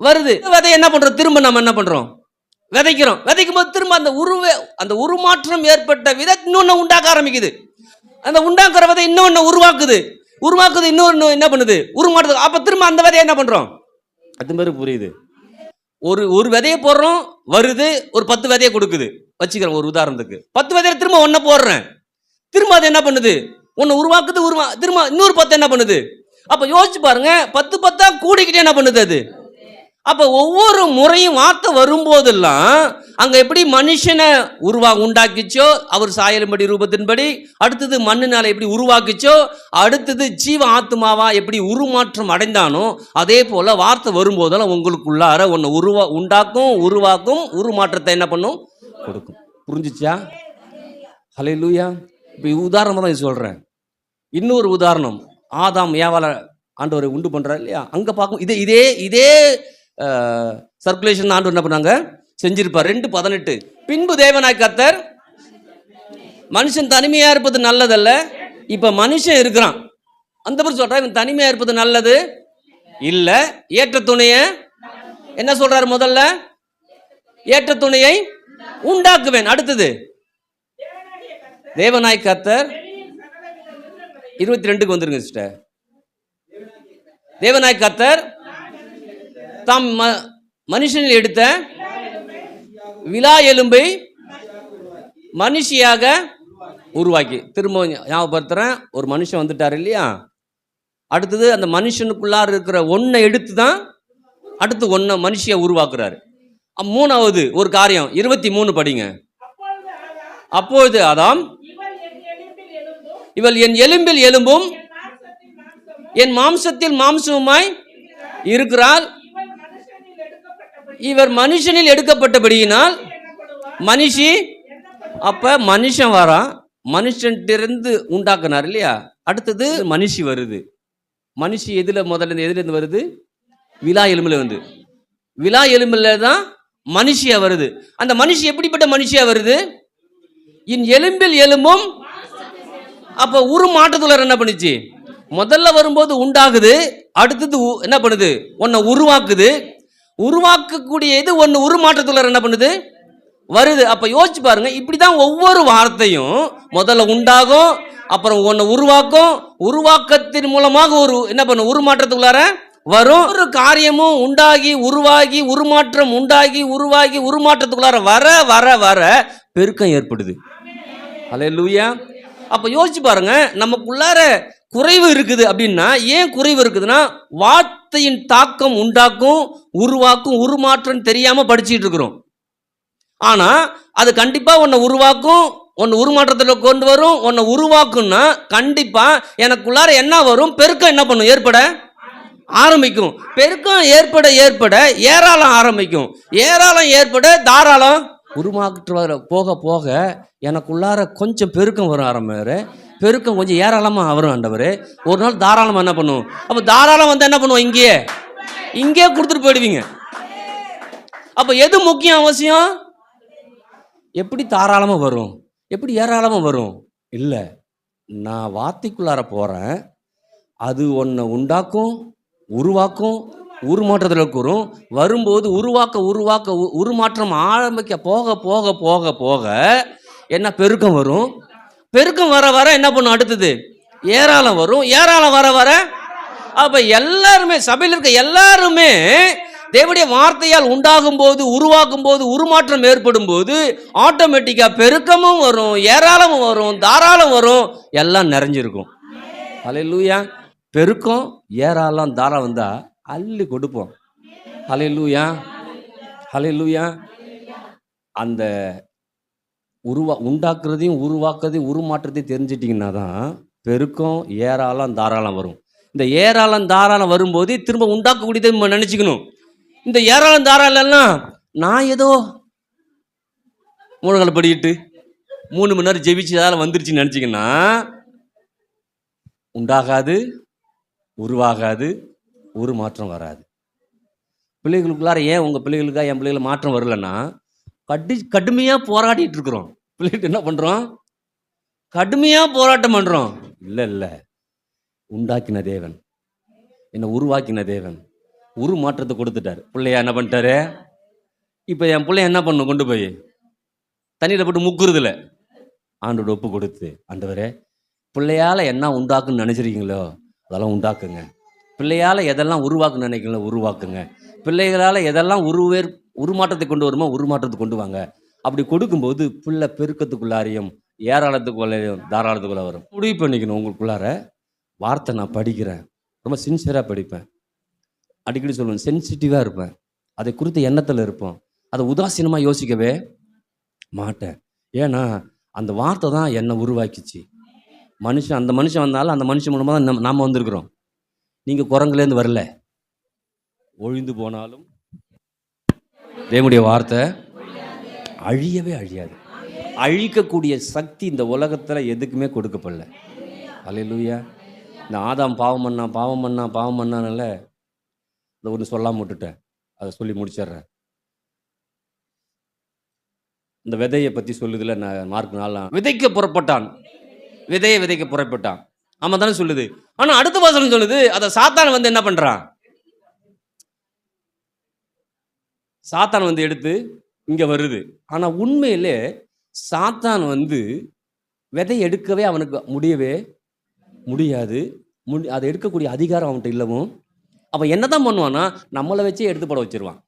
வருது. விதை என்ன பண்றோம்? திரும்ப நம்ம என்ன பண்றோம்? விதைக்கிறோம். விதைக்கும் போது திரும்ப அந்த உருமாற்றம் ஏற்பட்ட விதை இன்னொன்னு உண்டாக்க ஆரம்பிக்குது. அந்த உண்டாக்குற விதை இன்னொன்னு உருவாக்குது, இன்னொன்னு என்ன பண்ணுது? உருமாற்றுது. அப்ப திரும்ப அந்த விதையை என்ன பண்றோம்? அது மாதிரி புரியுது. ஒரு விதையை போடுறோம், வருது, ஒரு 10 விதையை கொடுக்குது வச்சுக்கிறோம். ஒரு உதாரணத்துக்கு 10 விதையை திரும்ப ஒன்ன போடுறேன், திரும்ப அது என்ன பண்ணுது? ஒன்னு உருவாக்குது, திரும்ப இன்னொரு 10 என்ன பண்ணுது? அப்ப யோசிச்சு பாருங்க, 10 கூடிக்கிட்டே என்ன பண்ணுது அது? அப்ப ஒவ்வொரு முறையும் வார்த்தை வரும்போதெல்லாம் அங்க எப்படி மனுஷனை உண்டாக்கிச்சோ அவர் சாயலின்படி ரூபத்தின்படி, அடுத்தது மண்ணினால எப்படி உருவாக்கிச்சோ, அடுத்தது ஜீவ ஆத்மாவா எப்படி உருமாற்றம் அடைந்தானோ, அதே போல வார்த்தை வரும்போதெல்லாம் உங்களுக்குள்ளார ஒன்னு உண்டாக்கும், உருவாக்கும், உருமாற்றத்தை என்ன பண்ணும்? கொடுக்கும். புரிஞ்சுச்சா? ஹல்லேலூயா. இப்ப உதாரணமா தான் சொல்றேன். இன்னொரு உதாரணம், ஆதாம் ஏவாளை ஆண்டவரை உண்டு பண்றாரு இல்லையா, அங்க பார்க்கும் இதே சர்க்குலேஷன் ஆண்டு என்ன பண்ணாங்க? செஞ்சிருப்பார். 2:18 பின்பு தேவனாய் கர்த்தர் மனுஷன் தனிமையா இருப்பது நல்லதல்ல. இப்ப மனுஷன் இருக்கிறான், அந்த பேர் சொல்றான் இவன் தனிமையா இருப்பது நல்லது இல்ல, ஏற்ற துணைய என்ன சொல்றாரு? முதல்ல ஏற்ற துணையை உண்டாக்குவேன். அடுத்தது தேவனாய் கர்த்தர் 22க்கு வந்துருங்க சிஸ்டர். தேவனாய் கர்த்தர் தாம் மனுஷனில் எடுத்த விலா எலும்பை மனுஷியாக உருவாக்கி. திரும்ப ஞாபகப்படுத்துறேன், ஒரு மனுஷன் வந்துட்டார் இல்லையா, அடுத்தது அந்த மனுஷனுக்குள்ளார இருக்கிற ஒன்றை எடுத்து தான் அடுத்து ஒன்றை மனுஷியை உருவாக்குறாரு. மூணாவது ஒரு காரியம் 23 படிங்க. அப்பொழுது ஆதாம், இவள் என் எலும்பில் எலும்பும் என் மாம்சத்தில் மாம்சமுமாய் இருக்கிறாள், இவர் மனுஷனில் எடுக்கப்பட்டபடியினால் மனுஷி. அப்ப மனுஷன் வரான், மனுஷன்டிருந்து உண்டாக்குனார் இல்லையா. அடுத்தது மனுஷி வருது. மனுஷி எதுல முதல்ல எதுலேருந்து வருது? விலா எலும்புல வந்து. விலா எலும்புல தான் மனுஷியா வருது. அந்த மனுஷி எப்படிப்பட்ட மனுஷியா வருது? இன் எலும்பில் எலும்பும். அப்ப உருமாற்றத்துள்ள என்ன பண்ணுச்சு? முதல்ல வரும்போது உண்டாகுது, அடுத்தது என்ன பண்ணுது? ஒன்ன உருவாக்குது. உருவாக்கக்கூடிய இது ஒன்னு உருமாற்றத்துள்ள என்ன பண்ணுது? வருது. அப்ப யோசிச்சு பாருங்க, இப்படிதான் ஒவ்வொரு வார்த்தையும் முதல்ல உண்டாகும், அப்புறம் ஒன்னு உருவாக்கும், உருவாக்கத்தின் மூலமாக ஒரு என்ன பண்ணும்? உருமாற்றத்துக்குள்ளார வரும். ஒரு காரியமும் உண்டாகி உருவாகி உருமாற்றம் உண்டாகி உருவாகி உருமாற்றத்துக்குள்ளார வர வர வர பெருக்கம் ஏற்படுது. ஹல்லேலூயா. அப்ப யோசிச்சு பாருங்க, நமக்குள்ளார குறைவு இருக்குது அப்படின்னா ஏன் குறைவு இருக்குதுன்னா வார்த்தையின் தாக்கம் உண்டாக்கும் உருவாக்கும் உருமாற்றம் தெரியாம படிச்சுட்டு இருக்கிறோம். ஆனா அது கண்டிப்பா உன்னை உருவாக்கும், ஒன்னு உருமாற்றத்துல கொண்டு வரும். உன்னை உருவாக்கும்னா கண்டிப்பா எனக்குள்ளார என்ன வரும்? பெருக்கம் என்ன பண்ணும்? ஏற்பட ஆரம்பிக்கும். பெருக்கம் ஏற்பட ஏற்பட ஏராளம் ஆரம்பிக்கும். ஏராளம் ஏற்பட தாராளம் உருமாற்ற போக போக எனக்குள்ளார கொஞ்சம் பெருக்கம் வரும். ஆரம்பிப்பாரு, பெருக்கம் கொஞ்சம் ஏராளமா வரும். ஆண்டவர் ஒரு நாள் தாராளமா என்ன பண்ணும்? அப்ப தாராளம் வந்து என்ன பண்ணுவோம்? இங்கே கொடுத்துட்டு போயிடுவீங்க. அப்ப எது முக்கியம் அவசியம்? எப்படி தாராளமா வரும், எப்படி ஏராளமா வரும்? இல்ல, நான் வார்த்தைக்குள்ளார போறேன், அது ஒன்றை உண்டாக்கும் உருவாக்கும் உருமாற்றத்தில் கூறும். வரும்போது உருவாக்க உருவாக்க உருமாற்றம் ஆரம்பிக்க போக போக போக போக என்ன பெருக்கம் வரும். பெருக்கம் வர வர என்ன பண்ணும்? அடுத்தது ஏராளம் வரும். ஏராளம் வர வர அப்ப எல்லாருமே சபையில் இருக்க எல்லாருமே தேவனுடைய வார்த்தையால் உண்டாகும் போது உருவாக்கும் போது உருமாற்றம் ஏற்படும் போது ஆட்டோமேட்டிக்கா பெருக்கமும் வரும், ஏராளமும் வரும், தாராளம் வரும், எல்லாம் நிறைஞ்சிருக்கும். ஹல்லேலூயா. பெருக்கம் ஏராளம் தாராளம் வந்தா அள்ளி கொடுப்போம். ஹல்லேலூயா, ஹல்லேலூயா. அந்த உண்டாக்குறதையும் உருவாக்குறதையும் உருமாற்றத்தையும் தெரிஞ்சிட்டிங்கன்னா தான் பெருக்கம் ஏராளம் தாராளம் வரும். இந்த ஏராளம் தாராளம் வரும்போது திரும்ப உண்டாக்கக்கூடியதை நம்ம நினச்சிக்கணும். இந்த ஏராளம் தாராளம்லாம் நான் ஏதோ முழங்கால் படிக்கிட்டு 3 மணி நேரம் ஜெபிச்சு அதால் வந்துருச்சுன்னு நினச்சிங்கன்னா உண்டாகாது, உருவாகாது, உருமாற்றம் வராது. பிள்ளைகளுக்குள்ளார ஏன் உங்கள் பிள்ளைகளுக்காக என் பிள்ளைகளை மாற்றம் வரலன்னா கடுமையாக போராடிட்டு இருக்கிறோம். பிள்ளைகிட்ட என்ன பண்ணுறோம்? கடுமையாக போராட்டம் பண்ணுறோம். இல்லை, உண்டாக்கின தேவன், என்னை உருவாக்கின தேவன் உருமாற்றத்தை கொடுத்துட்டார். பிள்ளையா என்ன பண்ணிட்டாரு? இப்போ என் பிள்ளைய என்ன பண்ணும்? கொண்டு போய் தண்ணியில் போட்டு முக்குறதில்ல, ஆண்டோட ஒப்பு கொடுத்து, ஆண்டவரே பிள்ளையால் என்ன உண்டாக்குன்னு நினச்சிருக்கீங்களோ அதெல்லாம் உண்டாக்குங்க. பிள்ளையால் எதெல்லாம் உருவாக்குன்னு நினைக்கிறீங்களோ உருவாக்குங்க. பிள்ளைகளால் எதெல்லாம் உருமாற்றத்தை கொண்டு வருமோ உருமாற்றத்தை கொண்டு வாங்க. அப்படி கொடுக்கும்போது பிள்ளை பெருக்கத்துக்குள்ளாரையும் ஏராளத்துக்குள்ளாரையும் தாராளத்துக்குள்ளே வரும். முடிவு பண்ணிக்கணும் உங்களுக்குள்ளார. வார்த்தை நான் படிக்கிறேன், ரொம்ப சின்சியராக படிப்பேன், அடிக்கடி சொல்லுவேன், சென்சிட்டிவாக இருப்பேன், அதை குறித்த எண்ணத்தில் இருப்போம், அதை உதாசீனமாக யோசிக்கவே மாட்டேன். ஏன்னா அந்த வார்த்தை தான் என்னை உருவாக்கிச்சு. அந்த மனுஷன் வந்தாலும் அந்த மனுஷன் மூலமாக தான் நாம் வந்திருக்கிறோம். நீங்கள் குரங்குலேருந்து வரல. ஒழிந்து போனாலும் தேவனுடைய வார்த்தை அழியவே அழியாது. அழிக்கக்கூடிய சக்தி இந்த உலகத்தில் எதுக்குமே கொடுக்கப்படல. ஹல்லேலூயா. இந்த ஆதாம் பாவம் பண்ணானால இந்த ஒன்று சொல்லாமல் விட்டுட்டேன், அதை சொல்லி முடிச்சிடுறேன். இந்த விதையை பற்றி சொல்லுதில்ல, நான் மார்க் 4 விதைக்க புறப்பட்டான், விதைக்க புறப்பட்டான். ஆமாம் தானே சொல்லுது. ஆனால் அடுத்த வசனம் சொல்லுது, அதை சாத்தான் வந்து என்ன பண்ணுறான்? சாத்தான் வந்து எடுத்து இங்கே வருது. ஆனால் உண்மையிலே சாத்தான் வந்து விதை எடுக்கவே அவனுக்கு முடியவே முடியாது. அதை எடுக்கக்கூடிய அதிகாரம் அவன்கிட்ட இல்லவும். அவன் என்ன தான் பண்ணுவான்னா நம்மளை வச்சே எடுத்து போட வச்சிருவான்.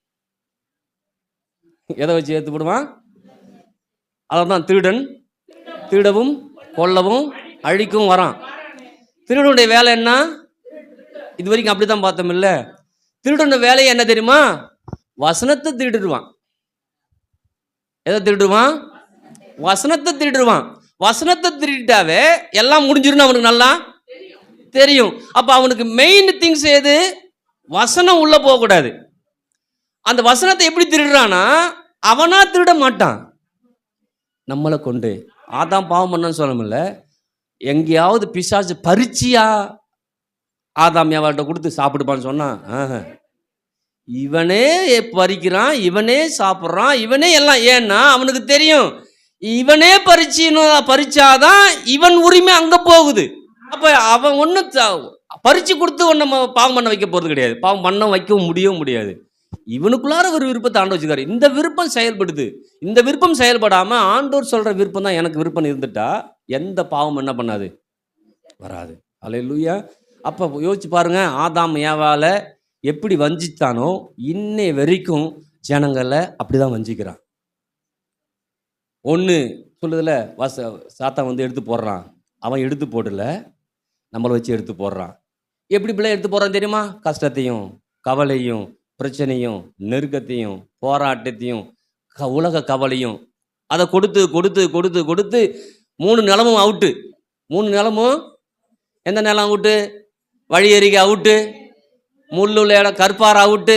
எதை வச்சு எடுத்து போடுவான்? அதான் திருடன் திருடவும் கொல்லவும் அழிக்கவும் வரான். திருடனுடைய வேலை என்ன? இது வரைக்கும் அப்படி தான் பார்த்தோம் இல்லை. திருடனுடைய வேலையை என்ன தெரியுமா? வசனத்தை திருடுவான். எதை திருடுவான்? வசனத்தை திருடுவான். வசனத்தை திருட்டாவே எல்லாம் முடிஞ்சிருன்னு அவனுக்கு நல்லா தெரியும். அப்ப அவனுக்கு மெயின் திங்ஸ் எது? வசனம் உள்ள போகக்கூடாது. அந்த வசனத்தை எப்படி திருடுறானா, அவனா திருட மாட்டான், நம்மளை கொண்டு. ஆதாம் பாவம் பண்ணன்னு சொல்லமில்ல, எங்கேயாவது பிசாசு பறிச்சியா ஆதாம் ஏவாள்கிட்ட கொடுத்து சாப்பிடுப்பான்னு சொன்னா, இவனே பறிக்கிறான், இவனே சாப்பிட்றான், இவனே எல்லாம். ஏன்னா அவனுக்கு தெரியும், இவனே பறிச்சாதான் இவன் உரிமை அங்க போகுது. அப்ப அவன் ஒண்ணு பறிச்சு கொடுத்து ஒன்னு பாவம் பண்ண வைக்க போறது கிடையாது, பாவம் பண்ண வைக்கவும் முடியாது. இவனுக்குள்ளார ஒரு விருப்பத்தை ஆண்டவர் வச்சுக்காரு. இந்த விருப்பம் செயல்படுது. இந்த விருப்பம் செயல்படாம ஆண்டவர் சொல்ற விருப்பம் தான் எனக்கு விருப்பம் இருந்துட்டா எந்த பாவம் என்ன பண்ணாது, வராது. அல்லேலூயா. அப்ப யோசிச்சு பாருங்க, ஆதாம் ஏவாள எப்படி வஞ்சித்தானோ இன்னை வரைக்கும் ஜனங்களை அப்படிதான் வஞ்சிக்கிறான். ஒன்று சொல்லுதுல, சாத்தான் வந்து எடுத்து போடுறான், அவன் எடுத்து போடல, நம்மளை வச்சு எடுத்து போடுறான். எப்படி பிள்ளை எடுத்து போடுறான் தெரியுமா? கஷ்டத்தையும் கவலையும் பிரச்சனையும் நெருக்கத்தையும் போராட்டத்தையும் உலக கவலையும் அதை கொடுத்து கொடுத்து கொடுத்து கொடுத்து 3 நிலமும் அவுட்டு. 3 நிலமும் எந்த நிலம் அவுட்டு? வழியறிக்கை அவுட்டு, முள்ளுள்ள இடம் கற்பார் அவுட்டு,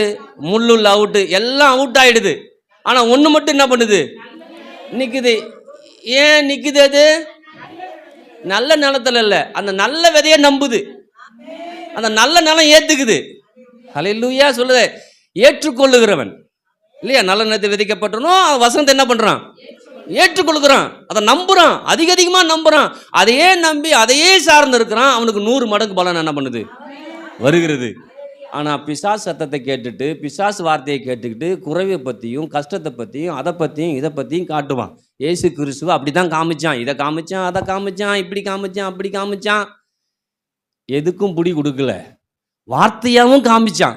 முள்ளுள்ள அவுட்டு, எல்லாம் அவுட் ஆயிடுது. ஆனால் ஒன்று மட்டும் என்ன பண்ணுது? நிற்குது. ஏன் நிற்குது? அது நல்ல நிலத்துல இல்லை, அந்த நல்ல விதையை நம்புது, அந்த நல்ல நிலம் ஏற்றுக்குது. ஹல்லேலூயா சொல்லுது, ஏற்றுக்கொள்ளுகிறவன் இல்லையா? நல்ல நிலத்தை விதைக்கப்பட்டனும் வசனத்தை என்ன பண்ணுறான்? ஏற்றுக்கொள்கிறான், அதை நம்புறான், அதிகமாக நம்புறான். அதையே நம்பி அதையே சார்ந்து இருக்கிறான். அவனுக்கு 100 மடங்கு பலன் என்ன பண்ணுது? வருகிறது. ஆனால் பிசாசு சத்தத்தை கேட்டுட்டு, பிசாசு வார்த்தையை கேட்டுக்கிட்டு குறைவை பற்றியும் கஷ்டத்தை பற்றியும் அதை பற்றியும் இதை பற்றியும் காட்டுவான். இயேசு கிறிஸ்துவ அப்படி தான் காமிச்சான், இதை காமிச்சான், அதை காமிச்சான், இப்படி காமிச்சான், அப்படி காமிச்சான். எதுக்கும் பிடி கொடுக்கல, வார்த்தையாகவும் காமிச்சான்.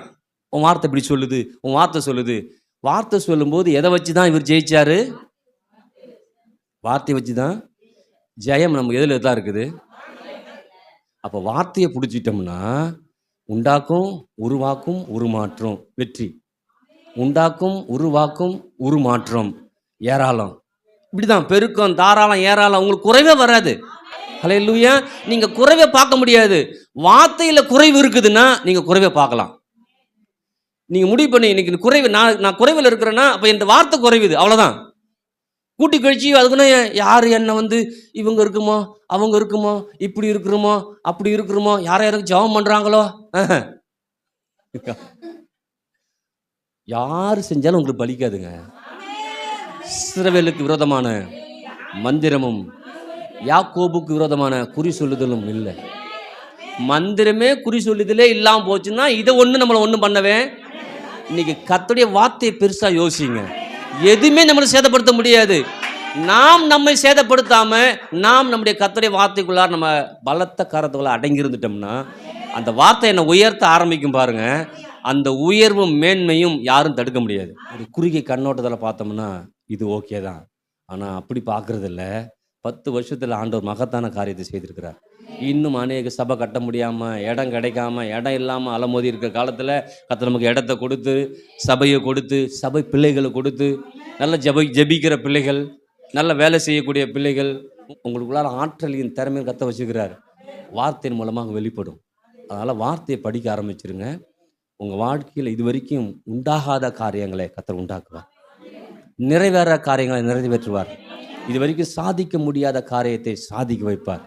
உன் வார்த்தை இப்படி சொல்லுது, உன் வார்த்தை சொல்லுது. வார்த்தை சொல்லும்போது எதை வச்சு தான் இவர் ஜெயிச்சாரு? வார்த்தையை வச்சு தான் ஜெயம். நம்ம எதில் தான் இருக்குது? அப்போ வார்த்தையை பிடிச்சிட்டோம்னா உண்டாக்கும், உருவாக்கும், உருமாற்றம், வெற்றி. உண்டாக்கும், உருவாக்கும், உருமாற்றம், ஏராளம். இப்படிதான் பெருக்கம், தாராளம், ஏராளம். உங்களுக்கு குறைவே வராது. ஹல்லேலூயா. நீங்க குறைவே பார்க்க முடியாது. வார்த்தையில குறைவு இருக்குதுன்னா நீங்க குறைவே பார்க்கலாம். நீங்க முடிவு பண்ணி இன்னைக்கு குறைவு, நான் குறைவில் இருக்கிறேன்னா அப்ப இந்த வார்த்தை குறைவுது, அவ்வளவுதான். கூட்டி கழிச்சு அதுக்குன்னா யார் என்ன வந்து இவங்க இருக்குமோ அவங்க இருக்குமோ இப்படி இருக்கிறோமோ அப்படி இருக்கிறோமோ யார யாருக்கு ஜெபம் பண்றாங்களோ, யார் செஞ்சாலும் உங்களுக்கு பலிக்காதுங்க. இஸ்ரவேலுக்கு விரோதமான மந்திரமும் யாக்கோபுக்கு விரோதமான குறி சொல்லுதலும் இல்லை. மந்திரமே குறி சொல்லுதலே இல்லாமல் போச்சுன்னா இதை ஒன்று நம்மளை ஒன்றும் பண்ணவே. இன்னைக்கு கர்த்தருடைய வார்த்தையை பெருசா யோசிங்க. எதுவுமே நம்மளை சேதப்படுத்த முடியாது. நாம் நம்மை சேதப்படுத்தாம நாம் நம்முடைய கர்த்தருடைய வார்த்தைக்குள்ளார் நம்ம பலத்த கரத்துக்குள்ள அடங்கி இருந்துட்டோம்னா அந்த வார்த்தை என்னை உயர்த்த ஆரம்பிக்கும் பாருங்க. அந்த உயர்வும் மேன்மையும் யாரும் தடுக்க முடியாது. ஒரு குறுகிய கண்ணோட்டத்தில் பார்த்தோம்னா இது ஓகே தான். ஆனால் அப்படி பார்க்கறது இல்லை. 10 வருஷத்தில் ஆண்டவர் மகத்தான காரியத்தை செய்திருக்கிறார். இன்னும் அநேக சபை கட்ட முடியாமல், இடம் கிடைக்காம, இடம் இல்லாமல் அலமோதி இருக்கிற காலத்தில் கர்த்தர் நமக்கு இடத்த கொடுத்து, சபையை கொடுத்து, சபை பிள்ளைகளை கொடுத்து, நல்ல ஜெபிக்கிற பிள்ளைகள், நல்ல வேலை செய்யக்கூடிய பிள்ளைகள், உங்களுக்குள்ளார ஆற்றலின் திறமையை கர்த்தர் வச்சுக்கிறார். வார்த்தையின் மூலமாக வெளிப்படும். அதனால் வார்த்தையை படிக்க ஆரம்பிச்சிருங்க. உங்கள் வாழ்க்கையில் இது வரைக்கும் உண்டாகாத காரியங்களை கர்த்தர் உண்டாக்குவார். நிறைவேற காரியங்களை நிறைவேற்றுவார். இது வரைக்கும் சாதிக்க முடியாத காரியத்தை சாதிக்க வைப்பார்.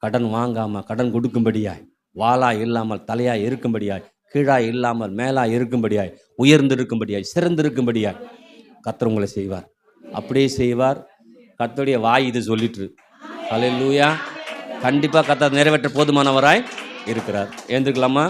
கடன் வாங்காமல் கடன் கொடுக்கும்படியாய், வாளாய் இல்லாமல் தலையாய் இருக்கும்படியாய், கீழாய் இல்லாமல் மேலாய் இருக்கும்படியாய், உயர்ந்திருக்கும்படியாய், சிறந்திருக்கும்படியாய் கர்த்தர் உங்களை செய்வார். அப்படியே செய்வார். கர்த்தருடைய வாய் இது சொல்லிட்டு. ஹல்லேலூயா. கண்டிப்பாக கர்த்தர் நிறைவேற்ற போதுமானவராய் இருக்கிறார். எழுந்திருக்கலாமா?